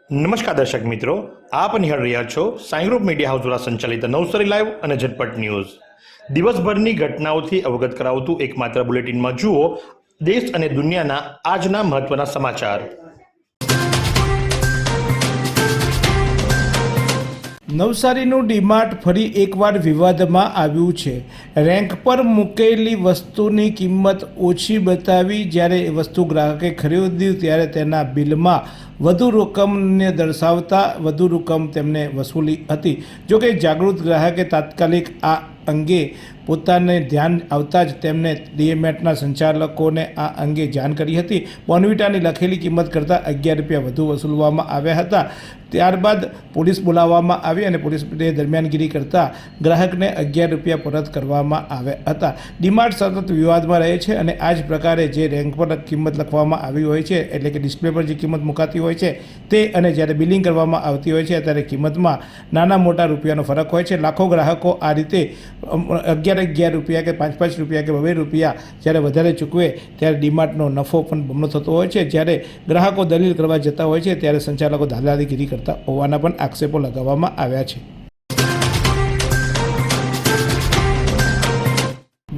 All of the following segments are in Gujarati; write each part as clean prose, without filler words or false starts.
નમસ્કાર દર્શક મિત્રો, આપ નિહાળ રહ્યા છો સાઈ ગ્રુપ મીડિયા હાઉસ દ્વારા સંચાલિત નવસારી લાઈવ અને ઝટપટ ન્યૂઝ। દિવસભરની ઘટનાઓથી અવગત કરાવતું એકમાત્ર બુલેટિનમાં જુઓ દેશ અને દુનિયાના આજના મહત્વના સમાચાર। નવસારીનું ડીમાર્ટ ફરી એકવાર વિવાદમાં આવ્યું છે। રેન્ક પર મૂકેલી વસ્તુની કિંમત ઓછી બતાવી જ્યારે વસ્તુ ગ્રાહકે ખરીદી ત્યારે તેના બિલમાં વધુ રકમને દર્શાવતા વધુ રકમ તેમને વસૂલી હતી। જોકે જાગૃત ગ્રાહકે તાત્કાલિક આ અંગે પોતાને ધ્યાન આવતા જ તેમને ડીમાર્ટના સંચાલકોને આ અંગે જાણ કરી હતી। બોર્નવિટાની લખેલી કિંમત કરતાં 11 રૂપિયા વધુ વસૂલવામાં આવ્યા હતા। ત્યારબાદ પોલીસ બોલાવવામાં આવી અને પોલીસે દરમિયાનગીરી કરતાં ગ્રાહકને 11 રૂપિયા પરત કરવામાં આવ્યા હતા। ડીમાર્ટ સતત વિવાદમાં રહે છે અને આ જ પ્રકારે જે રેન્ક પર કિંમત લખવામાં આવી હોય છે, એટલે કે ડિસ્પ્લે પર જે કિંમત મુકાતી હોય છે તે અને જ્યારે બિલિંગ કરવામાં આવતી હોય છે ત્યારે કિંમતમાં નાના મોટા રૂપિયાનો ફરક હોય છે। લાખો ગ્રાહકો આ રીતે 11 રૂપિયા કે 5 રૂપિયા કે 2 રૂપિયા જ્યારે વધારે ચૂકવે ત્યારે ડીમાર્ટનો નફો પણ બમણો થતો હોય છે। જ્યારે ગ્રાહકો દલીલ કરવા જતા હોય છે ત્યારે સંચાલકો દાદાગીરી કરતા હોવાના પણ આક્ષેપો લગાવવામાં આવ્યા છે।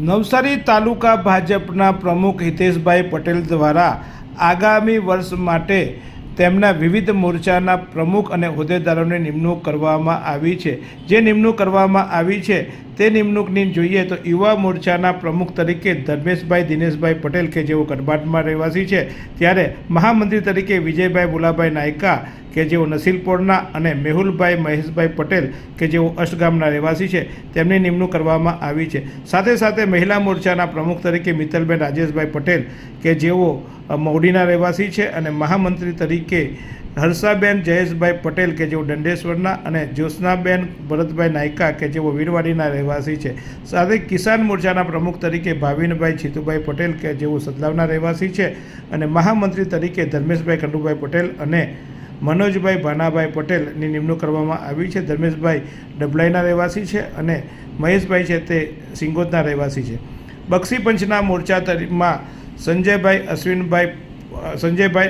નવસારી તાલુકા ભાજપના પ્રમુખ હિતેશભાઈ પટેલ દ્વારા આગામી વર્ષ માટે તેમના વિવિધ મોરચાના પ્રમુખ અને હોદ્દેદારોની નિમણૂક કરવામાં આવી છે। જે નિમણૂક કરવામાં આવી છે તે નિમણૂકની જોઈએ તો યુવા મોરચાના પ્રમુખ તરીકે ધર્મેશભાઈ દિનેશભાઈ પટેલ કે જેઓ કડબાટમાં રહેવાસી છે, ત્યારે મહામંત્રી તરીકે વિજયભાઈ બોલાભાઈ નાયકા કે જેઓ નસીલપોરના અને મેહુલભાઈ મહેશભાઈ પટેલ કે જેઓ અષ્ટગામના રહેવાસી છે તેમની નિમણૂક કરવામાં આવી છે। સાથે સાથે મહિલા મોરચાના પ્રમુખ તરીકે મિત્તલબેન રાજેશભાઈ પટેલ કે જેઓ મૌડીના રહેવાસી છે અને મહામંત્રી તરીકે હર્ષાબેન જયેશભાઈ પટેલ કે જેઓ દંડેશ્વરના અને જ્યોત્સનાબેન ભરતભાઈ નાયકા કે જેઓ વીરવાડીના રહેવાસી છે। સાથે કિસાન મોરચાના પ્રમુખ તરીકે ભાવિનભાઈ છીતુભાઈ પટેલ કે જેઓ સતલાવના રહેવાસી છે અને મહામંત્રી તરીકે ધર્મેશભાઈ કંડુભાઈ પટેલ અને મનોજભાઈ ભાનાભાઈ પટેલની નિમણૂક કરવામાં આવી છે। ધર્મેશભાઈ ડબલાઈના રહેવાસી છે અને મહેશભાઈ છે તે સિંગોદના રહેવાસી છે। બક્ષી પંચના મોરચામાં સંજયભાઈ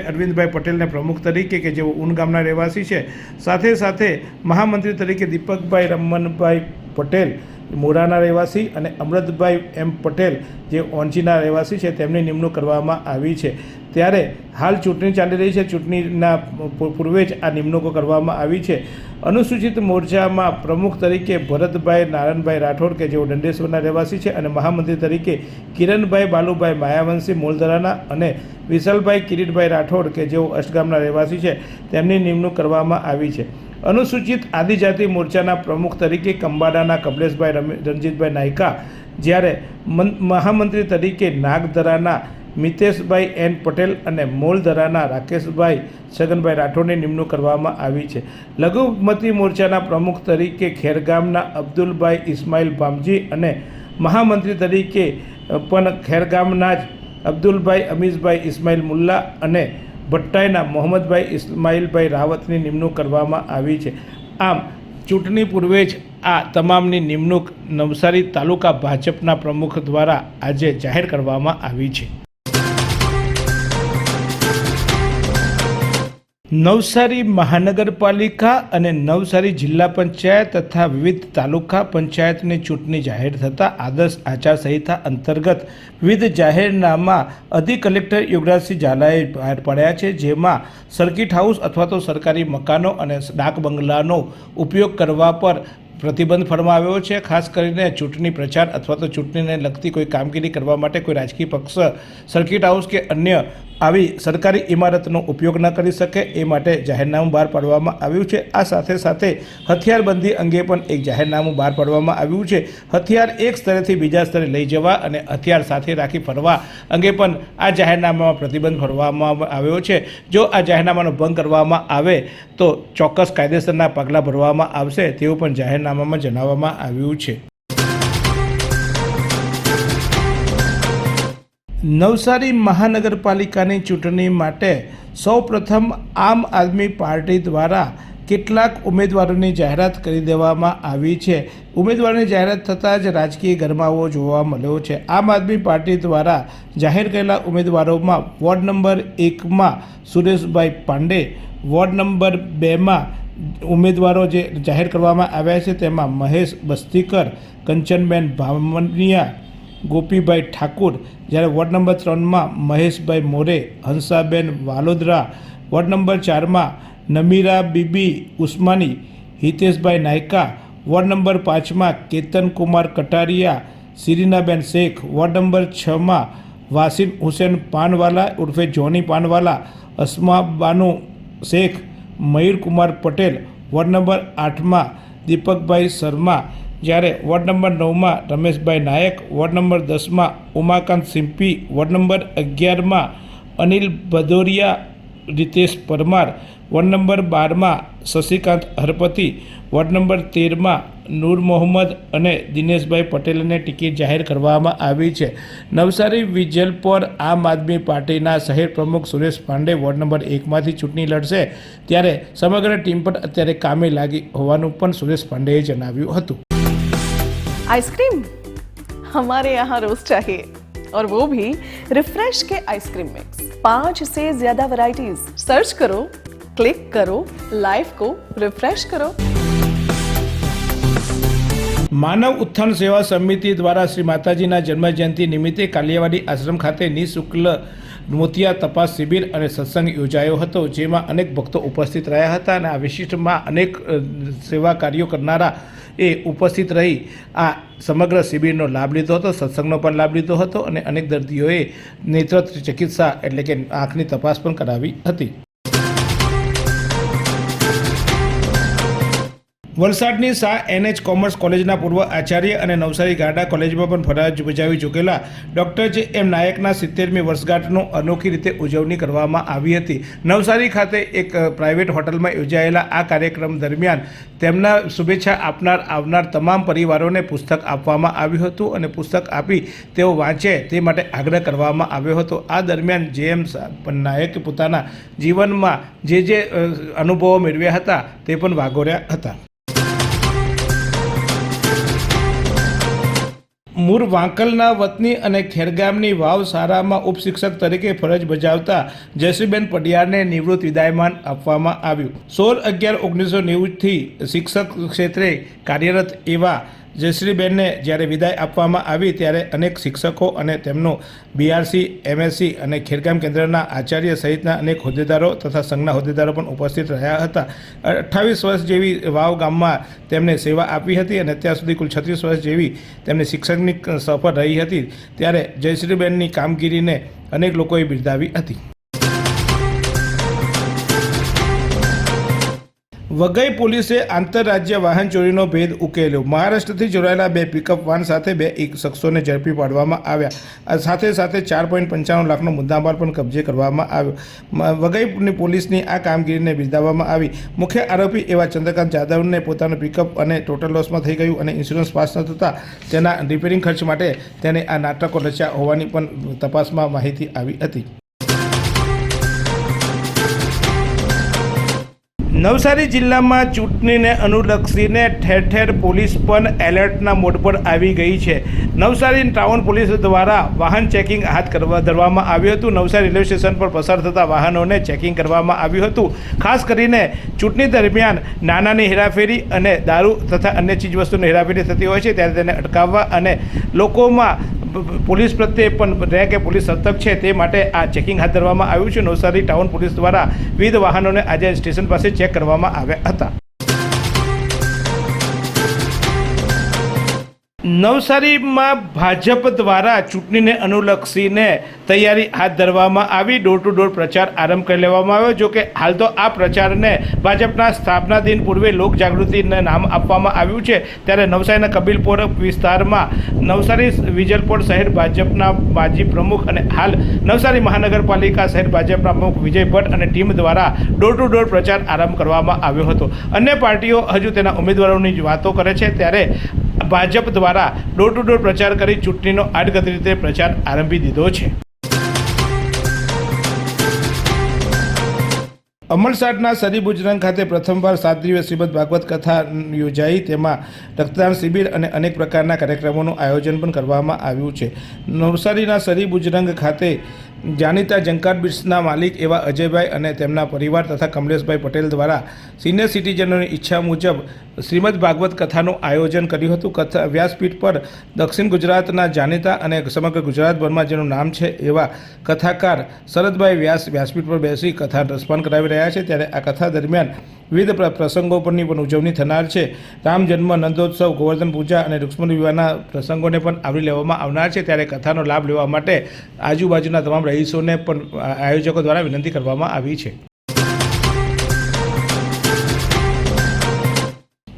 અરવિંદભાઈ પટેલને પ્રમુખ તરીકે કે જેઓ ઉન ગામના રહેવાસી છે। સાથે સાથે મહામંત્રી તરીકે દીપકભાઈ રમનભાઈ પટેલ મોરાના રહેવાસી અને અમૃતભાઈ એમ પટેલ જે ઓંચીના રહેવાસી છે તેમની નિમણૂક કરવામાં આવી છે। ત્યારે હાલ ચૂંટણી ચાલી રહી છે, ચૂંટણીના પૂર્વે જ આ નિમણૂકો કરવામાં આવી છે। અનુસૂચિત મોરચામાં પ્રમુખ તરીકે ભરતભાઈ નારાયણભાઈ રાઠોડ કે જેઓ દંડેશ્વરના રહેવાસી છે અને મહામંત્રી તરીકે કિરણભાઈ બાલુભાઈ માયાવંશી મોલધરાના અને વિશાલભાઈ કિરીટભાઈ રાઠોડ કે જેઓ અષ્ટગામના રહેવાસી છે તેમની નિમણૂક કરવામાં આવી છે। અનુસૂચિત આદિજાતિ મોરચાના પ્રમુખ તરીકે કંબાડાના કમલેશભાઈ રણજીતભાઈ નાયકા, જ્યારે મહામંત્રી તરીકે નાગધરાના મિતેશભાઈ એન પટેલ અને મોલધરાના રાકેશભાઈ છગનભાઈ રાઠોડની નિમણૂક કરવામાં આવી છે। લઘુમતી મોરચાના પ્રમુખ તરીકે ખેરગામના અબ્દુલભાઈ ઇસ્માઇલ ભામજી અને મહામંત્રી તરીકે પણ ખેરગામના જ અબ્દુલભાઈ અમીઝભાઈ ઇસ્માઇલ મુલ્લા અને ભટ્ટાઈના મોહમ્મદભાઈ ઇસ્માઇલભાઈ રાવતની નિમણૂક કરવામાં આવી છે। આમ ચૂંટણી પૂર્વે જ આ તમામની નિમણૂક નવસારી તાલુકા ભાજપના પ્રમુખ દ્વારા આજે જાહેર કરવામાં આવી છે। નવસારી મહાનગરપાલિકા અને નવસારી જિલ્લા પંચાયત તથા વિવિધ તાલુકા પંચાયતની ચૂંટણી જાહેર થતાં આદર્શ આચારસંહિતા અંતર્ગત વિવિધ જાહેરનામા અધિક કલેક્ટર યુવરાજસિંહ ઝાલાએ બહાર પાડ્યા છે, જેમાં સર્કિટ હાઉસ અથવા તો સરકારી મકાનો અને ડાક બંગલાનો ઉપયોગ કરવા પર પ્રતિબંધ ફરમાવ્યો છે। ખાસ કરીને ચૂંટણી પ્રચાર અથવા તો ચૂંટણીને લગતી કોઈ કામગીરી કરવા માટે કોઈ રાજકીય પક્ષ સર્કિટ હાઉસ કે અન્ય આવી સરકારી ઇમારતનો ઉપયોગ ન કરી શકે એ માટે જાહેરનામું બહાર પાડવામાં આવ્યું છે। આ સાથે સાથે હથિયારબંધી અંગે પણ એક જાહેરનામું બહાર પાડવામાં આવ્યું છે। હથિયાર એક સ્તરેથી બીજા સ્તરે લઈ જવા અને હથિયાર સાથે રાખી ફરવા અંગે પણ આ જાહેરનામામાં પ્રતિબંધ ફરવામાં આવ્યો છે। જો આ જાહેરનામાનો ભંગ કરવામાં આવે તો ચોક્કસ કાયદેસરના પગલાં ભરવામાં આવશે તેવું પણ જાહેરનામામાં જણાવવામાં આવ્યું છે। નવસારી મહાનગરપાલિકાની ચૂંટણી માટે સૌપ્રથમ આમ આદમી પાર્ટી દ્વારા કેટલાક ઉમેદવારોની જાહેરાત કરી દેવામાં આવી છે. ઉમેદવારોની જાહેરાત થતાં જ રાજકીય ગરમાવો જોવા મળ્યો છે. આમ આદમી પાર્ટી દ્વારા જાહેર કરેલા ઉમેદવારોમાં વોર્ડ નંબર 1માં સુરેશભાઈ પાંડે, વોર્ડ નંબર 2માં ઉમેદવારો જે જાહેર કરવામાં આવ્યા છે તેમાં મહેશ બસ્તીકર, કંચનબેન ભામનિયા, ગોપીભાઈ ઠાકુર, જ્યારે વોર્ડ નંબર 3માં મહેશભાઈ મોરે, હંસાબેન વાલોદરા, વોર્ડ નંબર 4માં નમીરા બીબી ઉસ્માની, હિતેશભાઈ નાયકા, વોર્ડ નંબર 5માં કેતનકુમાર કટારિયા, સિરીનાબેન શેખ, વોર્ડ નંબર 6માં વાસિમ હુસેન પાનવાલા ઉર્ફે Johnny Panwala, Asma Banu Shaikh, Mayurkumar Patel, ward number 8માં દીપકભાઈ શર્મા, જ્યારે વોર્ડ નંબર 9માં રમેશભાઈ નાયક, વોર્ડ નંબર 10માં ઉમાકાંત સિમ્પી, વોર્ડ નંબર 11માં અનિલ ભદોરિયા, રીતેશ પરમાર, વોર્ડ નંબર 12માં શશિકાંત હરપતિ, વોર્ડ નંબર 13માં નૂર મોહમ્મદ અને દિનેશભાઈ પટેલને ટિકિટ જાહેર કરવામાં આવી છે. નવસારી વિજલપોર આમ આદમી પાર્ટીના શહેર પ્રમુખ સુરેશ પાંડે વોર્ડ નંબર 1માંથી ચૂંટણી લડશે, ત્યારે સમગ્ર ટીમ પણ અત્યારે કામે લાગી હોવાનું પણ સુરેશ પાંડેએ જણાવ્યું હતું. आइसक्रीम हमारे यहाँ रोज चाहिए और वो भी रिफ्रेश के आइसक्रीम मिक्स. 5 से ज्यादा वैरायटीज. सर्च करो, क्लिक करो, लाइफ को रिफ्रेश करो. માનવ ઉત્થાન સેવા સમિતિ દ્વારા શ્રી માતાજીના જન્મજયંતિ નિમિત્તે કાલિયાવાડી આશ્રમ ખાતે નિઃશુલ્ક મોતિયા તપાસ શિબિર અને સત્સંગ યોજાયો હતો, જેમાં અનેક ભક્તો ઉપસ્થિત રહ્યા હતા અને આ વિશિષ્ટમાં અનેક સેવા કાર્યો કરનારા એ ઉપસ્થિત રહી આ સમગ્ર શિબિરનો લાભ લીધો હતો, સત્સંગનો પણ લાભ લીધો હતો અને અનેક દર્દીઓએ નેત્ર ચિકિત્સા એટલે કે આંખની તપાસ પણ કરાવી હતી. વલસાડની શાહ NH કોમર્સ કોલેજના પૂર્વ આચાર્ય અને નવસારી ગારડા કોલેજમાં પણ ફરજ બજાવી ચૂકેલા ડૉક્ટર J.M. નાયકના 70મી વર્ષગાંઠનું અનોખી રીતે ઉજવણી કરવામાં આવી હતી. નવસારી ખાતે એક પ્રાઇવેટ હોટલમાં યોજાયેલા આ કાર્યક્રમ દરમિયાન તેમના શુભેચ્છા આવનાર તમામ પરિવારોને પુસ્તક આપવામાં આવ્યું હતું અને પુસ્તક આપી તેઓ વાંચે તે માટે આગ્રહ કરવામાં આવ્યો હતો. આ દરમિયાન J.M. નાયકે પોતાના જીવનમાં જે અનુભવો મેળવ્યા હતા તે પણ વાગોર્યા હતા. મૂળ વાંકલના વતની અને ખેરગામની વાવ શાળામાં ઉપશિક્ષક તરીકે ફરજ બજાવતા જયશ્રીબેન પડિયારને નિવૃત્ત વિદાયમાન આપવામાં આવ્યું. 16/11/1990થી શિક્ષક ક્ષેત્રે કાર્યરત એવા જયશ્રીબેનને જ્યારે વિદાય આપવામાં આવી ત્યારે અનેક શિક્ષકો અને તેમનો BRC, MSc અને ખેરગામ કેન્દ્રના આચાર્ય સહિતના અનેક હોદ્દેદારો તથા સંઘના હોદ્દેદારો પણ ઉપસ્થિત રહ્યા હતા. 28 વર્ષ જેવી વાવ ગામમાં તેમને સેવા આપી હતી અને અત્યાર સુધી કુલ 36 વર્ષ જેવી તેમની શિક્ષકની સફર રહી હતી. ત્યારે જયશ્રીબેનની કામગીરીને અનેક લોકોએ બિરદાવી હતી. વઘઈ પોલીસે આંતરરાજ્ય વાહન ચોરીનો ભેદ ઉકેલ્યો. મહારાષ્ટ્રથી જોડાયેલા 2 પિકઅપ વાન સાથે 2 શખ્સોને ઝડપી પાડવામાં આવ્યા. સાથે 4.95 લાખનો મુદ્દામાલ પણ કબજે કરવામાં આવ્યો. વઘઈ પોલીસની આ કામગીરીને બિરદાવવામાં આવી. મુખ્ય આરોપી એવા ચંદ્રકાંત જાદવને પોતાનું પિકઅપ અને ટોટલ લોસમાં થઈ ગયું અને ઇન્સ્યોરન્સ પાસ ન થતાં તેના રિપેરિંગ ખર્ચ માટે તેને આ નાટકો રચ્યા હોવાની પણ તપાસમાં માહિતી આવી હતી. નવસારી જિલ્લામાં ચૂંટણીને અનુલક્ષીને ઠેર ઠેર પોલીસ પણ એલર્ટના મોડ પર આવી ગઈ છે. નવસારી ટાઉન પોલીસ દ્વારા વાહન ચેકિંગ હાથ ધરવામાં આવ્યું હતું. નવસારી રેલવે સ્ટેશન પર પસાર થતા વાહનોને ચેકિંગ કરવામાં આવ્યું હતું. ખાસ કરીને ચૂંટણી દરમિયાન નાનાની હેરાફેરી અને દારૂ તથા અન્ય ચીજવસ્તુની હેરાફેરી થતી હોય છે ત્યારે તેને અટકાવવા અને લોકોમાં પોલીસ પ્રત્યે પણ રહે કે પોલીસ સતર્ક છે તે માટે આ ચેકિંગ હાથ ધરવામાં આવ્યું છે. નવસારી ટાઉન પોલીસ દ્વારા વિવિધ વાહનોને આજે સ્ટેશન પાસે ચેક કરવામાં આવ્યા હતા. નવસારીમાં ભાજપ દ્વારા ચૂંટણીને અનુલક્ષીને તૈયારી હાથ ધરવામાં આવી. ડોર ટુ ડોર પ્રચાર આરંભ કરી લેવામાં આવ્યો. જો કે હાલ તો આ પ્રચારને ભાજપના સ્થાપના દિન પૂર્વે લોકજાગૃતિને નામ આપવામાં આવ્યું છે. ત્યારે નવસારીના કબીલપોર વિસ્તારમાં નવસારી વિજલપોર શહેર ભાજપના માજી પ્રમુખ અને હાલ નવસારી મહાનગરપાલિકા શહેર ભાજપના પ્રમુખ વિજય ભટ્ટ અને ટીમ દ્વારા ડોર ટુ ડોર પ્રચાર આરંભ કરવામાં આવ્યો હતો. અન્ય પાર્ટીઓ હજુ તેના ઉમેદવારોની જ વાતો કરે છે ત્યારે ભાજપ દ્વારા ડોર ટુ ડોર પ્રચાર કરી ચૂંટણીનો આડકતરી રીતે પ્રચાર આરંભી દીધો છે. અમલસાડના સરી બુજરંગ ખાતે પ્રથમવાર 7 દિવસ શ્રીમદ ભાગવત કથા યોજાઈ. તેમાં રક્તદાન શિબિર અને અનેક પ્રકારના કાર્યક્રમોનું આયોજન પણ કરવામાં આવ્યું છે. નવસારીના સરી બુજરંગ ખાતે જાણીતા જંકાર બિટ્સના માલિક એવા અજયભાઈ અને તેમના પરિવાર તથા કમલેશભાઈ પટેલ દ્વારા સિનિયર સિટીઝનોની ઈચ્છા મુજબ શ્રીમદ ભાગવત કથાનું આયોજન કર્યું હતું. કથા વ્યાસપીઠ પર દક્ષિણ ગુજરાતના જાણીતા અને સમગ્ર ગુજરાતભરમાં જેનું નામ છે એવા કથાકાર શરદભાઈ વ્યાસ વ્યાસપીઠ પર બેસી કથા રસપાન કરાવી રહ્યા છે. ત્યારે આ કથા દરમિયાન વિવિધ પ્રસંગો પરની પણ ઉજવણી થનાર છે. રામ જન્મ, નંદોત્સવ, ગોવર્ધન પૂજા અને રૂક્ષ્મણી વિવાહના પ્રસંગોને પણ આવરી લેવામાં આવનાર છે. ત્યારે કથાનો લાભ લેવા માટે આજુબાજુના તમામ રહીશોને પણ આયોજકો દ્વારા વિનંતી કરવામાં આવી છે.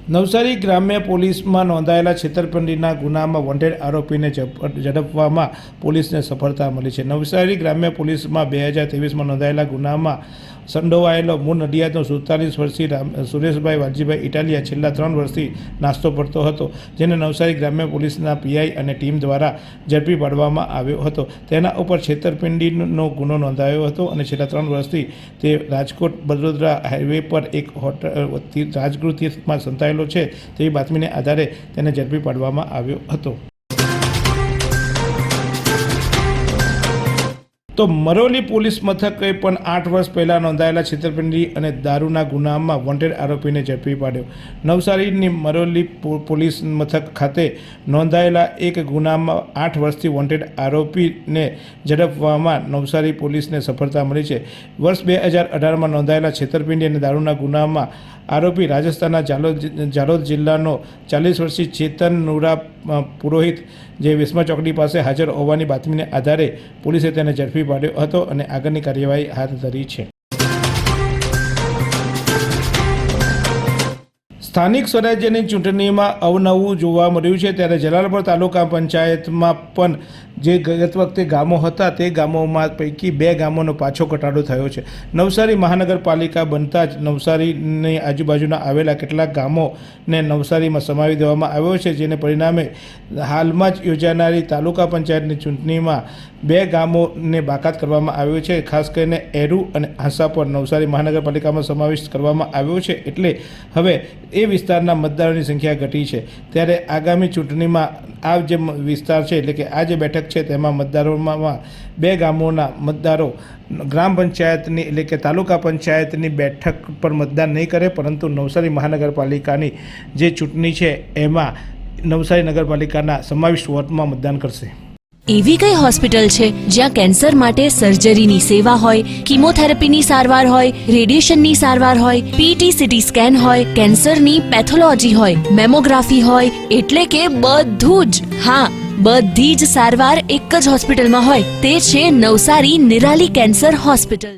નવસારી ગ્રામ્ય પોલીસમાં નોંધાયેલા છેતરપિંડીના ગુનામાં વોન્ટેડ આરોપીને ઝડપવામાં પોલીસને સફળતા મળી છે. નવસારી ગ્રામ્ય પોલીસમાં 2023માં નોંધાયેલા ગુનામાં સંડોવાયેલો મૂળ નડિયાદનો 47 વર્ષીય સુરેશભાઈ વાલજીભાઈ ઇટાલિયા છેલ્લા 3 વર્ષથી નાસ્તો પડતો હતો, જેને નવસારી ગ્રામ્ય પોલીસના પીઆઈ અને ટીમ દ્વારા ઝડપી પાડવામાં આવ્યો હતો. તેના ઉપર છેતરપિંડીનો ગુનો નોંધાયો હતો અને છેલ્લા 3 વર્ષથી તે રાજકોટ વડોદરા હાઈવે પર એક હોટલ રાજગૃહ તીર્થમાં સંતાયેલો છે તેવી બાતમીને આધારે તેને ઝડપી પાડવામાં આવ્યો હતો. તો મરોલી પોલીસ મથકે પણ 8 વર્ષ પહેલાં નોંધાયેલા છેતરપિંડી અને દારૂના ગુનામાં વોન્ટેડ આરોપીને ઝડપી પાડ્યો. નવસારીની મરોલી પોલીસ મથક ખાતે નોંધાયેલા એક ગુનામાં 8 વર્ષથી વોન્ટેડ આરોપીને ઝડપવામાં નવસારી પોલીસને સફળતા મળી છે. વર્ષ 2018માં નોંધાયેલા છેતરપિંડી અને દારૂના ગુનામાં આરોપી રાજસ્થાનના જાલોદ જિલ્લાનો 40 વર્ષીય ચેતન નુરા પુરોહિત જે વિસ્મા ચોકડી પાસે હાજર હોવાની બાતમીને આધારે પોલીસે તેને ઝડપી પાડ્યો હતો અને આગળની કાર્યવાહી હાથ ધરી છે. સ્થાનિક સ્વરાજ્યની ચૂંટણીમાં અવનવું જોવા મળ્યું છે. ત્યારે જલાલપોર તાલુકા પંચાયતમાં પણ જે ગત વખતે ગામો હતા તે ગામોમાં પૈકી 2 ગામોનો પાછો ઘટાડો થયો છે. નવસારી મહાનગરપાલિકા બનતા જ નવસારીની આજુબાજુના આવેલા કેટલાક ગામોને નવસારીમાં સમાવી દેવામાં આવ્યો છે, જેને પરિણામે હાલમાં જ યોજાનારી તાલુકા પંચાયતની ચૂંટણીમાં 2 ગામોને બાકાત કરવામાં આવ્યો છે. ખાસ કરીને એરુ અને આશાપુર નવસારી મહાનગરપાલિકામાં સમાવેશ કરવામાં આવ્યો છે. એટલે હવે એ વિસ્તારના મતદારોની સંખ્યા ઘટી છે. ત્યારે આગામી ચૂંટણીમાં આ જે વિસ્તાર છે એટલે કે આ જે બેઠક છે તેમાં મતદારોમાં 2 ગામોના મતદારો ગ્રામ પંચાયતની એટલે કે તાલુકા પંચાયતની બેઠક પર મતદાન નહીં કરે, પરંતુ નવસારી મહાનગરપાલિકાની જે ચૂંટણી છે એમાં નવસારી નગરપાલિકાના સમાવિષ્ટ વોર્ડમાં મતદાન કરશે. એવી કઈ હોસ્પિટલ છે જ્યાં કેન્સર માટે સર્જરીની સેવા હોય, કીમોથેરાપીની સારવાર હોય, રેડિયેશનની સારવાર હોય, પીટી સીટી સ્કેન હોય, કેન્સરની પેથોલોજી હોય, મેમોગ્રાફી હોય, એટલે કે બધું જ. હા, બધી જ સારવાર એક જ હોસ્પિટલમાં હોય. તે છે નવસારી નિરાલી કેન્સર હોસ્પિટલ.